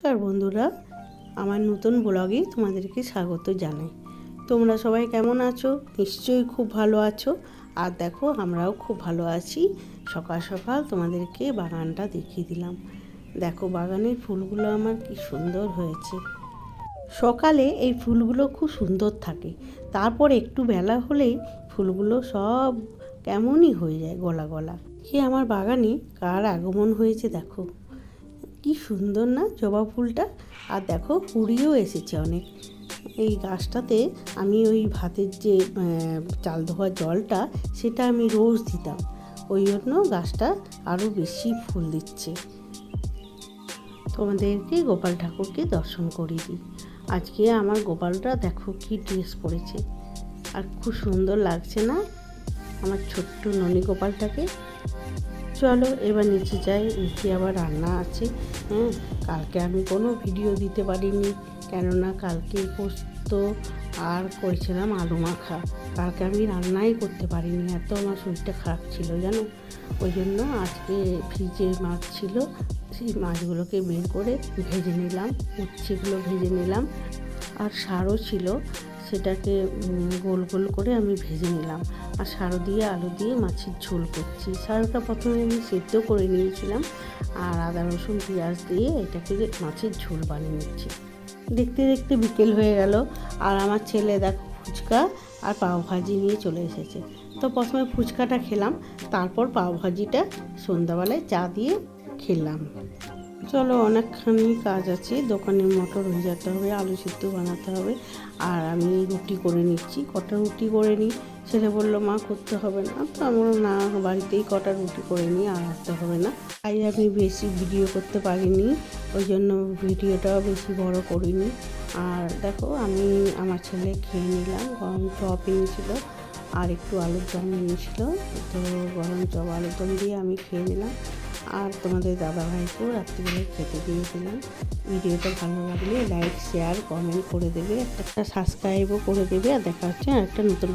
আর বন্ধুরা, আমার নতুন ব্লগে তোমাদেরকে স্বাগত জানাই। তোমরা সবাই কেমন আছো? নিশ্চয়ই খুব ভালো আছো। আর দেখো, আমরাও খুব ভালো আছি। সকাল সকাল তোমাদেরকে বাগানটা দেখিয়ে দিলাম। দেখো, বাগানের ফুলগুলো আমার কি সুন্দর হয়েছে। সকালে এই ফুলগুলো খুব সুন্দর থাকে, তারপর একটু বেলা হলেই ফুলগুলো সব কেমনই হয়ে যায়, গলা গলা। কি আমার বাগানে কার আগমন হয়েছে দেখো, কি সুন্দর না জবা ফুলটা। আর দেখো, কুড়িও এসেছে অনেক। এই গাছটাতে আমি ওই ভাতের যে চাল ধোয়া জলটা, সেটা আমি রোজ দিতাম, ওই জন্য গাছটা আরও বেশি ফুল দিচ্ছে। তোমাদেরকে গোপাল ঠাকুরকে দর্শন করিয়ে দিই। আজকে আমার গোপালটা দেখো কি ড্রেস পরেছে, আর খুব সুন্দর লাগছে না আমার ছোট্ট ননী গোপালটাকে। চলো এবার নিচে যাই, নিচে আবার রান্না আছে। কালকে আমি কোনো ভিডিও দিতে পারিনি, কেননা কালকে পোস্ত আর করেছিলাম আলু মাখা। কালকে আমি রান্নাই করতে পারিনি, এত আমার শরীরটা খারাপ ছিল জানো। ওই জন্য আজকে ফ্রিজে মাছ ছিল, সেই মাছগুলোকে বের করে ভেজে নিলাম, উচ্ছেগুলো ভেজে নিলাম। আর সারও ছিল, সেটাকে গোল গোল করে আমি ভেজে নিলাম। আর সারও দিয়ে আলু দিয়ে মাছের ঝোল করছি। সারটা প্রথমে আমি সেদ্ধ করে নিয়েছিলাম, আর আদা রসুন পেঁয়াজ দিয়ে এটাকে মাছের ঝোল বানিয়ে নিচ্ছি। দেখতে দেখতে বিকেল হয়ে গেল, আর আমার ছেলে দেখো ফুচকা আর পাওভাজি নিয়ে চলে এসেছে। তো প্রথমে ফুচকাটা খেলাম, তারপর পাওভাজিটা সন্ধ্যাবেলায় চা দিয়ে খেলাম। চলো, অনেকখানি কাজ আছে, দোকানে মটর হয়ে যেতে হবে, আলু সিদ্ধ বানাতে হবে। আর আমি রুটি করে নিচ্ছি, কটা রুটি করে নিই। ছেলে বললো মা করতে হবে না, তো আমি বললাম না, বাড়িতেই কটা রুটি করে নিই, আর রাখতে হবে না। তাই আমি বেশি ভিডিও করতে পারিনি, ওই জন্য ভিডিওটাও বেশি বড় করিনি। আর দেখো, আমি আমার ছেলে খেয়ে নিলাম, গরম চপ এনেছিল আর একটু আলুর দম এনেছিল, তো গরম চপ আলুর দম দিয়ে আমি খেয়ে নিলাম। আর তোমাদের দাদাভাইকেও রাত্রিবেলায় খেতে দিয়েছিলাম। ভিডিওটা ভালো লাগলে লাইক শেয়ার কমেন্ট করে দেবে, একটা সাবস্ক্রাইবও করে দেবে। আর দেখা হচ্ছে আর একটা নতুন